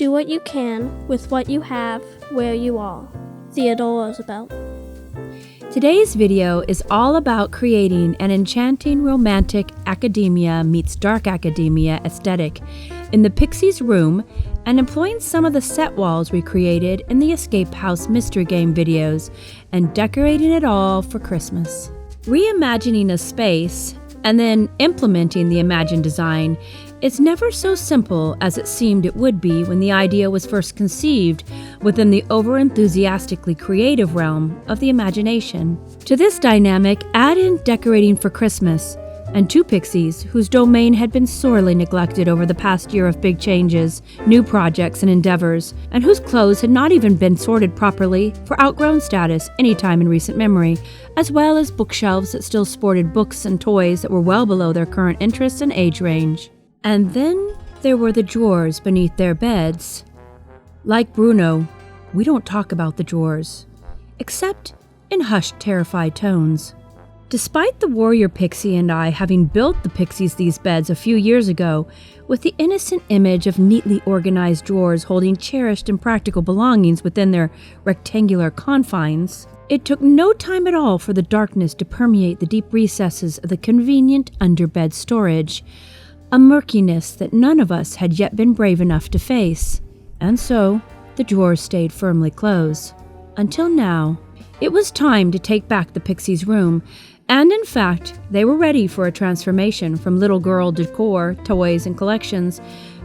Do what you can with what you have where you are. Theodore Roosevelt. Today's video is all about creating an enchanting romantic academia meets dark academia aesthetic in the Pixies room and employing some of the set walls we created in the Escape House mystery game videos and decorating it all for Christmas. Reimagining a space and then implementing the imagined design is never so simple as it seemed it would be when the idea was first conceived within the over-enthusiastically creative realm of the imagination. To this dynamic, add in decorating for Christmas, and two Pixies whose domain had been sorely neglected over the past year of big changes, new projects and endeavors, and whose clothes had not even been sorted properly for outgrown status any time in recent memory, as well as bookshelves that still sported books and toys that were well below their current interests and age range. And then there were the drawers beneath their beds. Like Bruno, we don't talk about the drawers, except in hushed, terrified tones. Despite the warrior Pixie and I having built the Pixies these beds a few years ago with the innocent image of neatly organized drawers holding cherished and practical belongings within their rectangular confines, it took no time at all for the darkness to permeate the deep recesses of the convenient underbed storage, a murkiness that none of us had yet been brave enough to face. And so, the drawers stayed firmly closed. Until now, it was time to take back the Pixies' room, and in fact, they were ready for a transformation from little girl decor, toys, and collections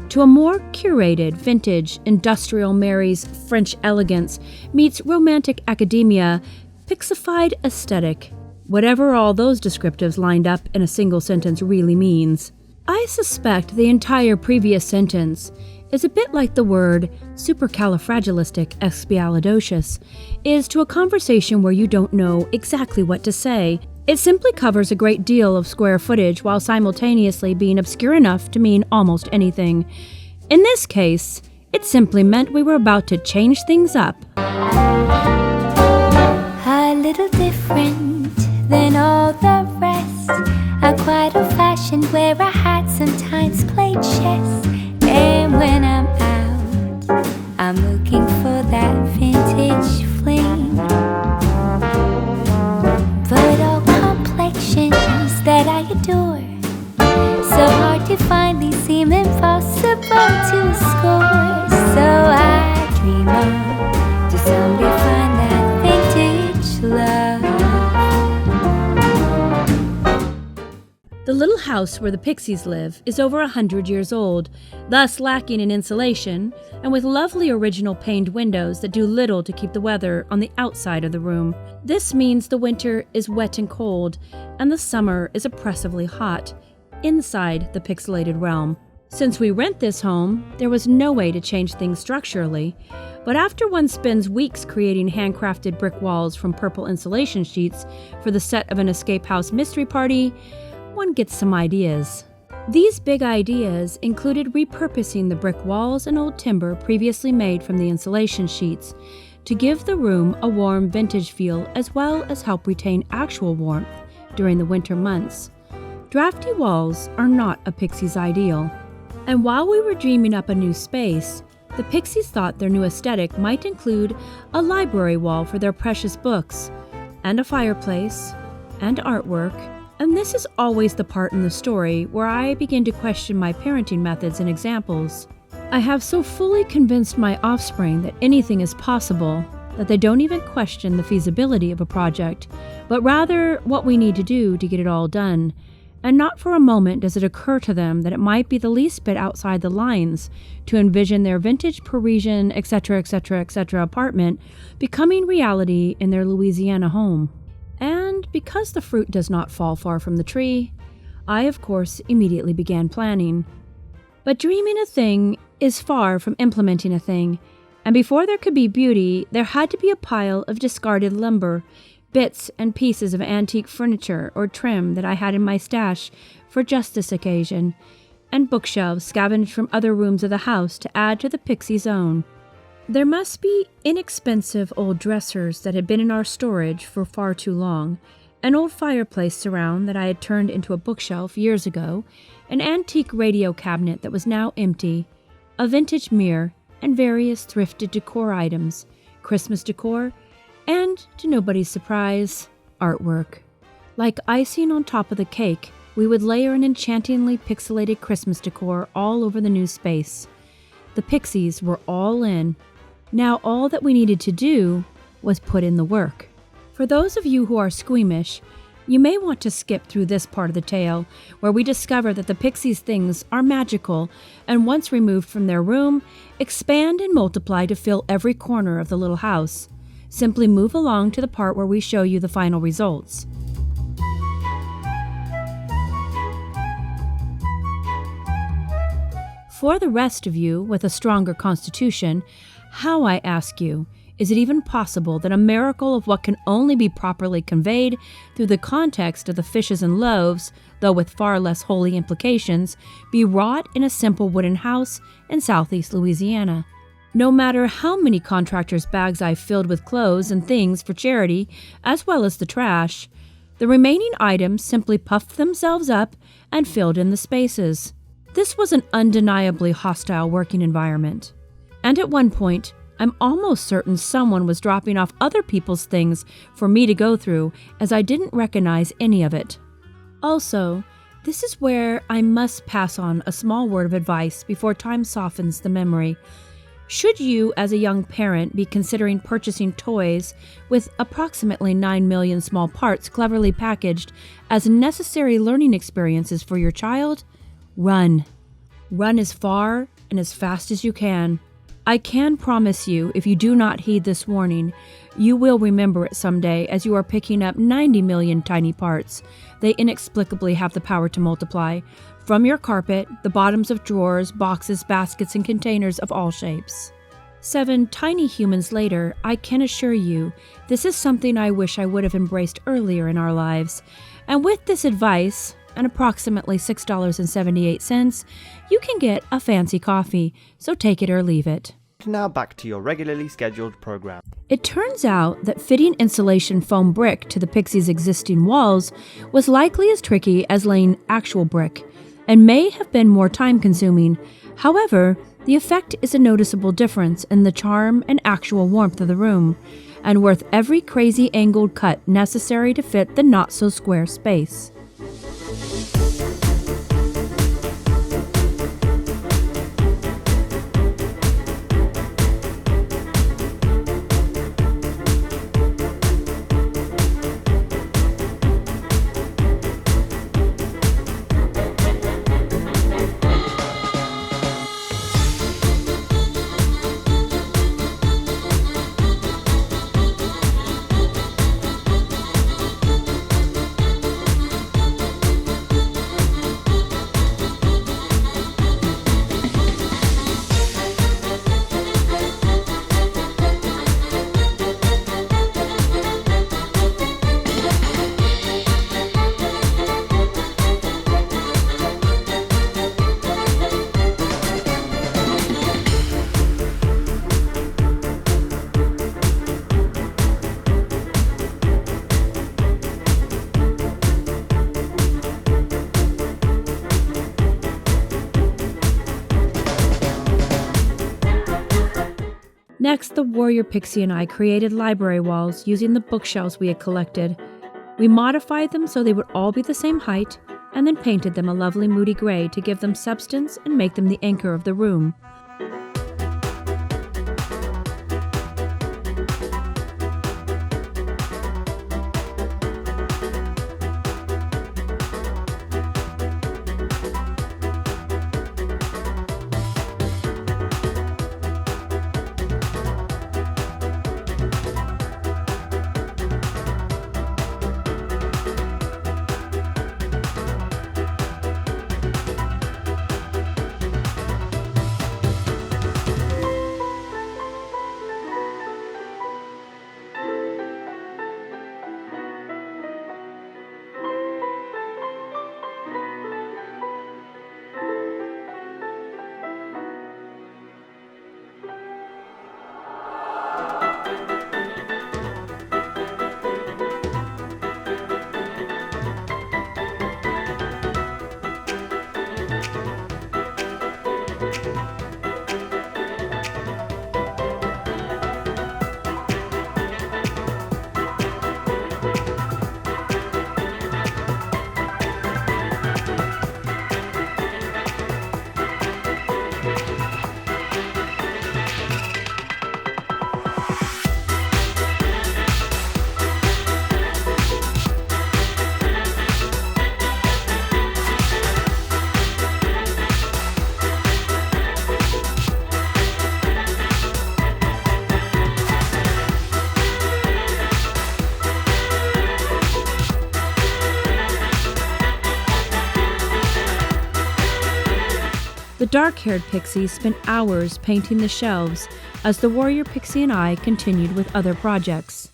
to a more curated, vintage, industrial Mary's French elegance meets romantic academia, pixified aesthetic, whatever all those descriptives lined up in a single sentence really means. I suspect the entire previous sentence is a bit like the word supercalifragilisticexpialidocious is to a conversation where you don't know exactly what to say. It simply covers a great deal of square footage while simultaneously being obscure enough to mean almost anything. In this case, it simply meant we were about to change things up. A little different than all the rest. I'm quite old-fashioned where I had sometimes played chess. And when I'm out, I'm looking for that vintage fling. But all complexions that I adore, so hard to find, these seem impossible to score. So I dream on to someday find that vintage love. The little house where the Pixies live is over 100 years old, thus lacking in insulation, and with lovely original paned windows that do little to keep the weather on the outside of the room. This means the winter is wet and cold, and the summer is oppressively hot, inside the pixelated realm. Since we rent this home, there was no way to change things structurally, but after one spends weeks creating handcrafted brick walls from purple insulation sheets for the set of an Escape House mystery party, one gets some ideas. These big ideas included repurposing the brick walls and old timber previously made from the insulation sheets to give the room a warm vintage feel as well as help retain actual warmth during the winter months. Drafty walls are not a Pixie's ideal. And while we were dreaming up a new space, the Pixies thought their new aesthetic might include a library wall for their precious books, and a fireplace, and artwork. And this is always the part in the story where I begin to question my parenting methods and examples. I have so fully convinced my offspring that anything is possible that they don't even question the feasibility of a project, but rather what we need to do to get it all done. And not for a moment does it occur to them that it might be the least bit outside the lines to envision their vintage Parisian, etc., etc., etc. apartment becoming reality in their Louisiana home. And because the fruit does not fall far from the tree, I, of course, immediately began planning. But dreaming a thing is far from implementing a thing, and before there could be beauty, there had to be a pile of discarded lumber, bits and pieces of antique furniture or trim that I had in my stash for just this occasion, and bookshelves scavenged from other rooms of the house to add to the Pixie's own. There must be inexpensive old dressers that had been in our storage for far too long, an old fireplace surround that I had turned into a bookshelf years ago, an antique radio cabinet that was now empty, a vintage mirror, and various thrifted decor items, Christmas decor, and, to nobody's surprise, artwork. Like icing on top of the cake, we would layer an enchantingly pixelated Christmas decor all over the new space. The Pixies were all in. Now all that we needed to do was put in the work. For those of you who are squeamish, you may want to skip through this part of the tale, where we discover that the Pixies' things are magical and once removed from their room, expand and multiply to fill every corner of the little house. Simply move along to the part where we show you the final results. For the rest of you with a stronger constitution, how, I ask you, is it even possible that a miracle of what can only be properly conveyed through the context of the fishes and loaves, though with far less holy implications, be wrought in a simple wooden house in southeast Louisiana? No matter how many contractors' bags I've filled with clothes and things for charity, as well as the trash, the remaining items simply puffed themselves up and filled in the spaces. This was an undeniably hostile working environment. And at one point, I'm almost certain someone was dropping off other people's things for me to go through, as I didn't recognize any of it. Also, this is where I must pass on a small word of advice before time softens the memory. Should you, as a young parent, be considering purchasing toys with approximately 9 million small parts cleverly packaged as necessary learning experiences for your child, run. Run as far and as fast as you can. I can promise you, if you do not heed this warning, you will remember it someday as you are picking up 90 million tiny parts. They inexplicably have the power to multiply. From your carpet, the bottoms of drawers, boxes, baskets, and containers of all shapes. 7 tiny humans later, I can assure you, this is something I wish I would have embraced earlier in our lives. And with this advice, and approximately $6.78, you can get a fancy coffee, so take it or leave it. Now back to your regularly scheduled program. It turns out that fitting insulation foam brick to the Pixies' existing walls was likely as tricky as laying actual brick, and may have been more time-consuming. However, the effect is a noticeable difference in the charm and actual warmth of the room, and worth every crazy angled cut necessary to fit the not-so-square space. Next, the warrior pixie and I created library walls using the bookshelves we had collected. We modified them so they would all be the same height, and then painted them a lovely moody gray to give them substance and make them the anchor of the room. dark-haired pixie spent hours painting the shelves as the warrior pixie and I continued with other projects.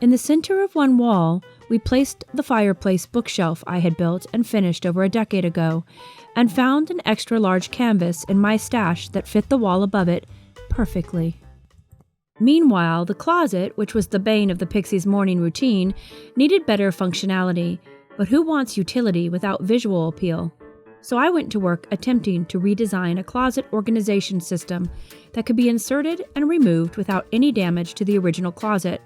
In the center of one wall, we placed the fireplace bookshelf I had built and finished over a decade ago, and found an extra-large canvas in my stash that fit the wall above it perfectly. Meanwhile, the closet, which was the bane of the Pixies' morning routine, needed better functionality, but who wants utility without visual appeal? So I went to work attempting to redesign a closet organization system that could be inserted and removed without any damage to the original closet,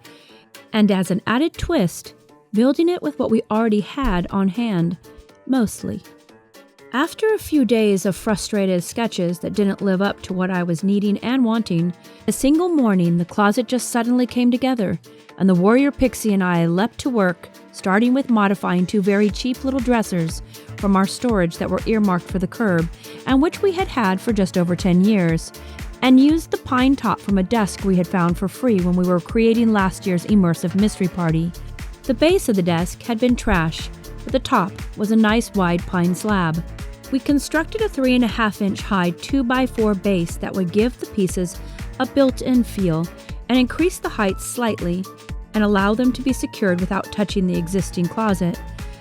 and as an added twist, building it with what we already had on hand, mostly. After a few days of frustrated sketches that didn't live up to what I was needing and wanting, a single morning the closet just suddenly came together, and the warrior pixie and I leapt to work, starting with modifying 2 very cheap little dressers from our storage that were earmarked for the curb, and which we had had for just over 10 years, and used the pine top from a desk we had found for free when we were creating last year's immersive mystery party. The base of the desk had been trash, but the top was a nice wide pine slab. We constructed a 3.5-inch high 2x4 base that would give the pieces a built-in feel and increase the height slightly and allow them to be secured without touching the existing closet,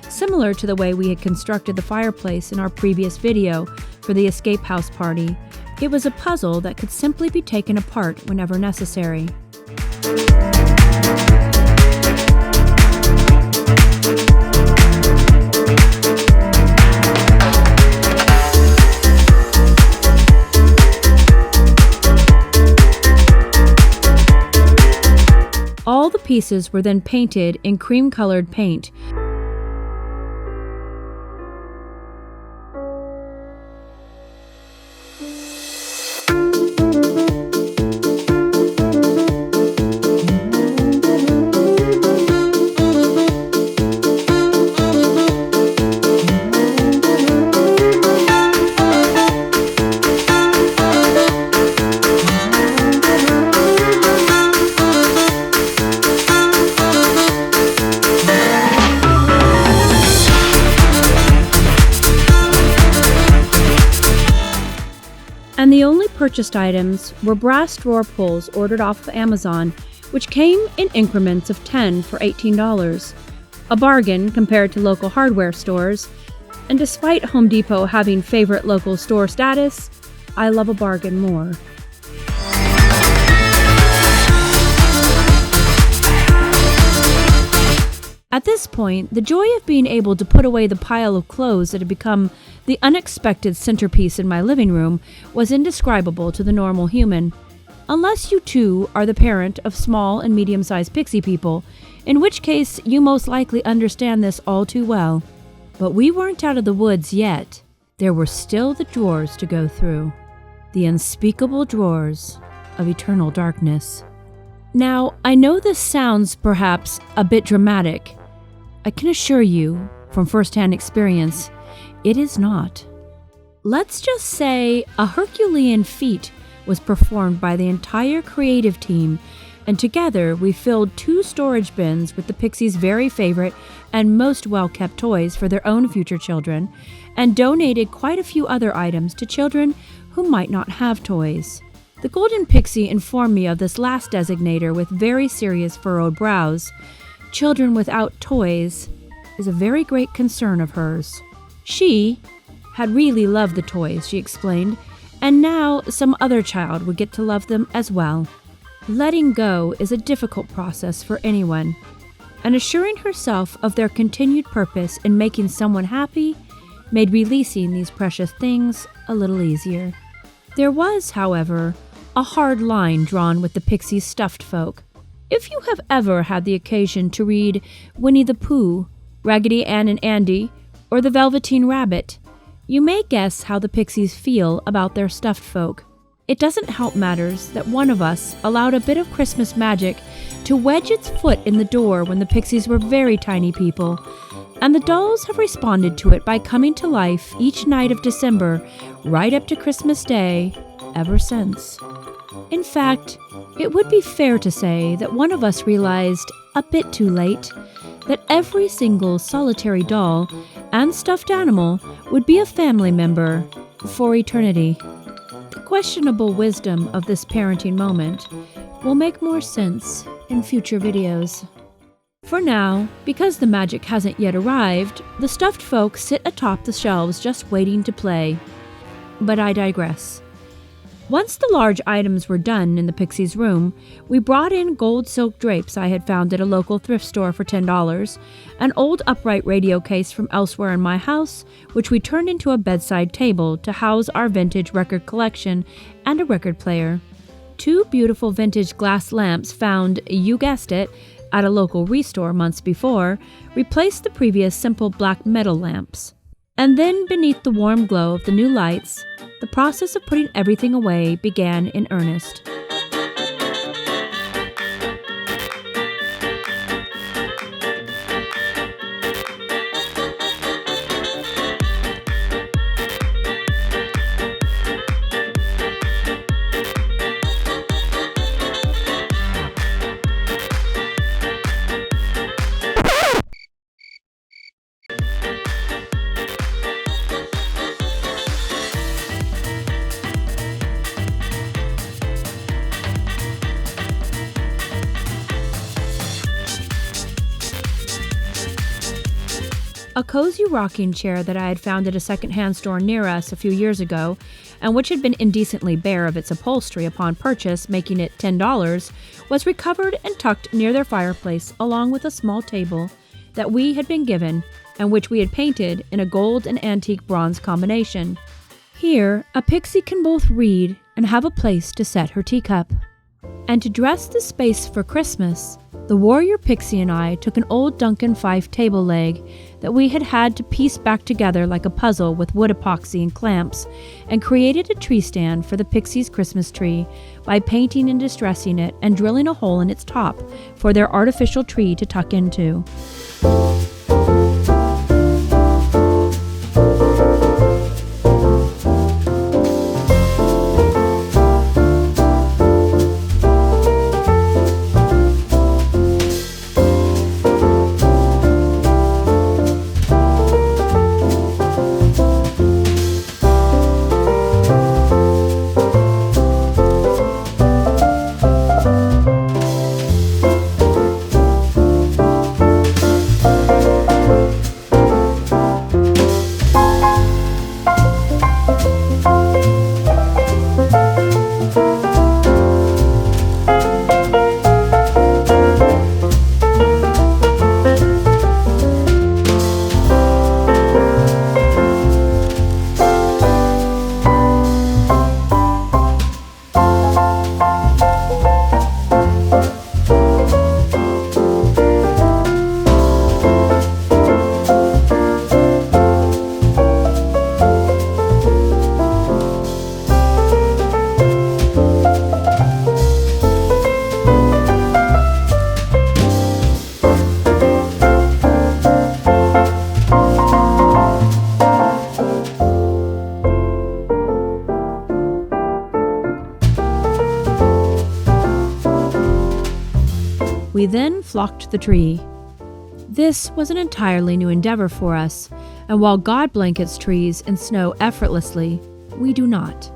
similar to the way we had constructed the fireplace in our previous video for the escape house party. It was a puzzle that could simply be taken apart whenever necessary. All the pieces were then painted in cream-colored paint. And the only purchased items were brass drawer pulls ordered off of Amazon, which came in increments of 10 for $18. A bargain compared to local hardware stores, and despite Home Depot having favorite local store status, I love a bargain more. At this point, the joy of being able to put away the pile of clothes that had become the unexpected centerpiece in my living room was indescribable to the normal human. Unless you too are the parent of small and medium-sized pixie people, in which case you most likely understand this all too well. But we weren't out of the woods yet. There were still the drawers to go through. The unspeakable drawers of eternal darkness. Now, I know this sounds perhaps a bit dramatic. I can assure you, from first-hand experience, it is not. Let's just say a Herculean feat was performed by the entire creative team, and together we filled 2 storage bins with the Pixies' very favorite and most well-kept toys for their own future children, and donated quite a few other items to children who might not have toys. The Golden Pixie informed me of this last designator with very serious furrowed brows. Children without toys is a very great concern of hers. She had really loved the toys, she explained, and now some other child would get to love them as well. Letting go is a difficult process for anyone, and assuring herself of their continued purpose in making someone happy made releasing these precious things a little easier. There was, however, a hard line drawn with the Pixies' stuffed folk. If you have ever had the occasion to read Winnie the Pooh, Raggedy Ann and Andy, or The Velveteen Rabbit, you may guess how the Pixies feel about their stuffed folk. It doesn't help matters that one of us allowed a bit of Christmas magic to wedge its foot in the door when the Pixies were very tiny people, and the dolls have responded to it by coming to life each night of December, right up to Christmas Day, ever since. In fact, it would be fair to say that one of us realized, a bit too late, that every single solitary doll and stuffed animal would be a family member for eternity. The questionable wisdom of this parenting moment will make more sense in future videos. For now, because the magic hasn't yet arrived, the stuffed folk sit atop the shelves just waiting to play. But I digress. Once the large items were done in the Pixies' room, we brought in gold silk drapes I had found at a local thrift store for $10, an old upright radio case from elsewhere in my house, which we turned into a bedside table to house our vintage record collection, and a record player. 2 beautiful vintage glass lamps found, you guessed it, at a local restore months before, replaced the previous simple black metal lamps. And then, beneath the warm glow of the new lights, the process of putting everything away began in earnest. A cozy rocking chair that I had found at a secondhand store near us a few years ago, and which had been indecently bare of its upholstery upon purchase, making it $10, was recovered and tucked near their fireplace along with a small table that we had been given and which we had painted in a gold and antique bronze combination. Here, a pixie can both read and have a place to set her teacup. And to dress the space for Christmas, the warrior pixie and I took an old Duncan Fife table leg that we had to piece back together like a puzzle with wood epoxy and clamps, and created a tree stand for the Pixies' Christmas tree by painting and distressing it and drilling a hole in its top for their artificial tree to tuck into. We then flocked the tree. This was an entirely new endeavor for us, and while God blankets trees in snow effortlessly, we do not.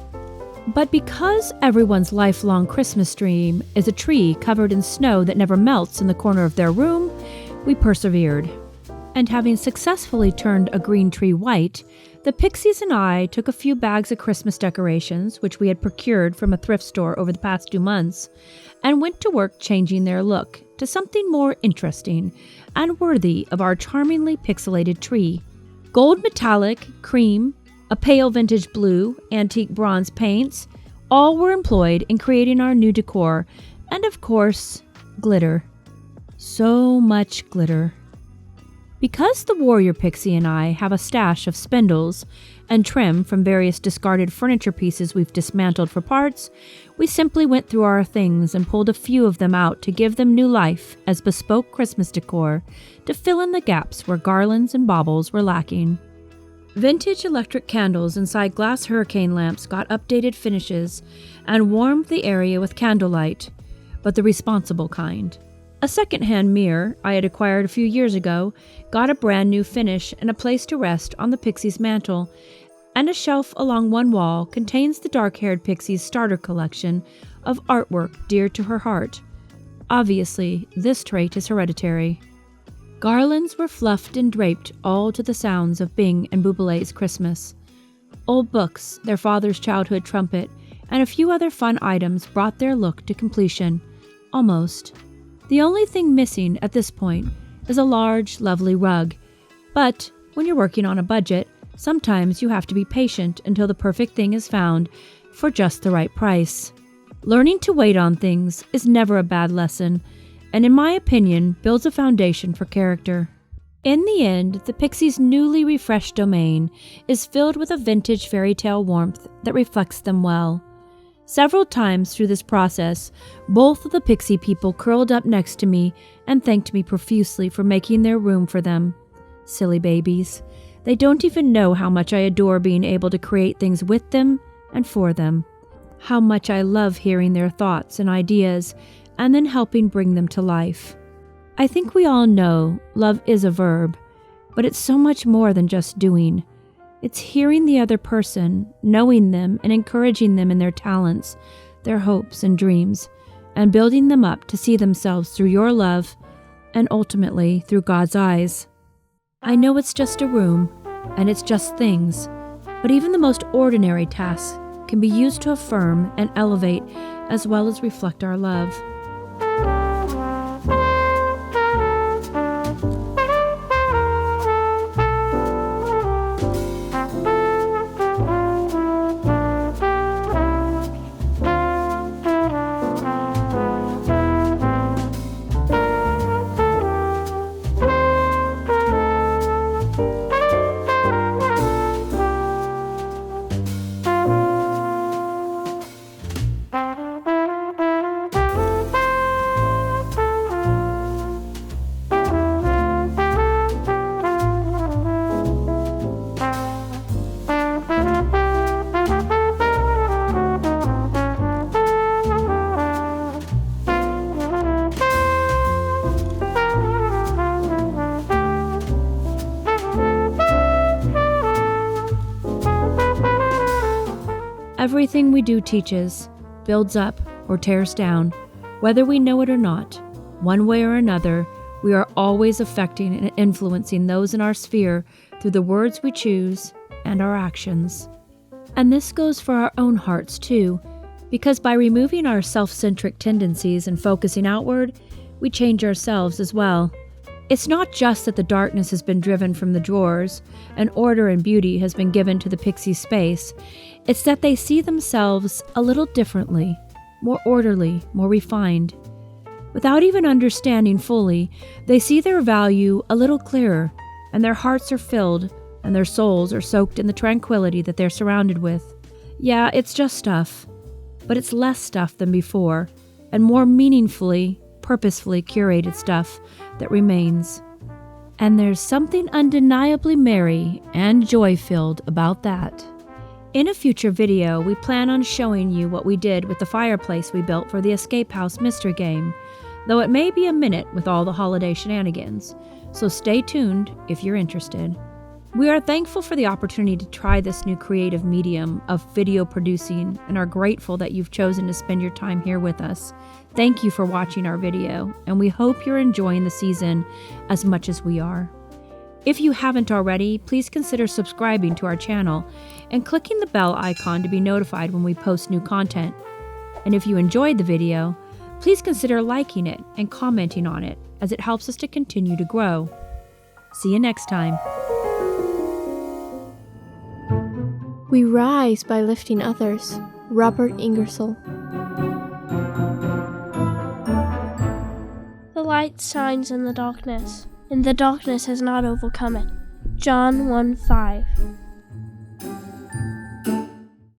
But because everyone's lifelong Christmas dream is a tree covered in snow that never melts in the corner of their room, we persevered. And having successfully turned a green tree white, the Pixies and I took a few bags of Christmas decorations, which we had procured from a thrift store over the past 2 months, and went to work changing their look to something more interesting and worthy of our charmingly pixelated tree. Gold metallic, cream, a pale vintage blue, antique bronze paints, all were employed in creating our new decor, and of course, glitter. So much glitter. Because the warrior pixie and I have a stash of spindles and trim from various discarded furniture pieces we've dismantled for parts, we simply went through our things and pulled a few of them out to give them new life as bespoke Christmas decor to fill in the gaps where garlands and baubles were lacking. Vintage electric candles inside glass hurricane lamps got updated finishes and warmed the area with candlelight, but the responsible kind. A second-hand mirror I had acquired a few years ago got a brand new finish and a place to rest on the Pixies' mantle, and a shelf along one wall contains the dark-haired Pixie's starter collection of artwork dear to her heart. Obviously, this trait is hereditary. Garlands were fluffed and draped all to the sounds of Bing and Boubelet's Christmas. Old books, their father's childhood trumpet, and a few other fun items brought their look to completion. Almost. The only thing missing at this point is a large, lovely rug. But when you're working on a budget, sometimes you have to be patient until the perfect thing is found for just the right price. Learning to wait on things is never a bad lesson, and in my opinion, builds a foundation for character. In the end, the Pixies' newly refreshed domain is filled with a vintage fairy tale warmth that reflects them well. Several times through this process, both of the Pixie people curled up next to me and thanked me profusely for making their room for them. Silly babies. They don't even know how much I adore being able to create things with them and for them. How much I love hearing their thoughts and ideas and then helping bring them to life. I think we all know love is a verb, but it's so much more than just doing. It's hearing the other person, knowing them, and encouraging them in their talents, their hopes and dreams, and building them up to see themselves through your love and ultimately through God's eyes. I know it's just a room, and it's just things, but even the most ordinary tasks can be used to affirm and elevate as well as reflect our love. Everything we do teaches, builds up, or tears down, whether we know it or not. One way or another, we are always affecting and influencing those in our sphere through the words we choose and our actions. And this goes for our own hearts too, because by removing our self-centric tendencies and focusing outward, we change ourselves as well. It's not just that the darkness has been driven from the drawers and order and beauty has been given to the Pixie space. It's that they see themselves a little differently, more orderly, more refined. Without even understanding fully, they see their value a little clearer, and their hearts are filled, and their souls are soaked in the tranquility that they're surrounded with. Yeah, it's just stuff, but it's less stuff than before, and more meaningfully, purposefully curated stuff that remains. And there's something undeniably merry and joy-filled about that. In a future video, we plan on showing you what we did with the fireplace we built for the Escape House Mystery game, though it may be a minute with all the holiday shenanigans, so stay tuned if you're interested. We are thankful for the opportunity to try this new creative medium of video producing and are grateful that you've chosen to spend your time here with us. Thank you for watching our video, and we hope you're enjoying the season as much as we are. If you haven't already, please consider subscribing to our channel and clicking the bell icon to be notified when we post new content. And if you enjoyed the video, please consider liking it and commenting on it, as it helps us to continue to grow. See you next time. We rise by lifting others. Robert Ingersoll. The light shines in the darkness, and the darkness has not overcome it. John 1:5.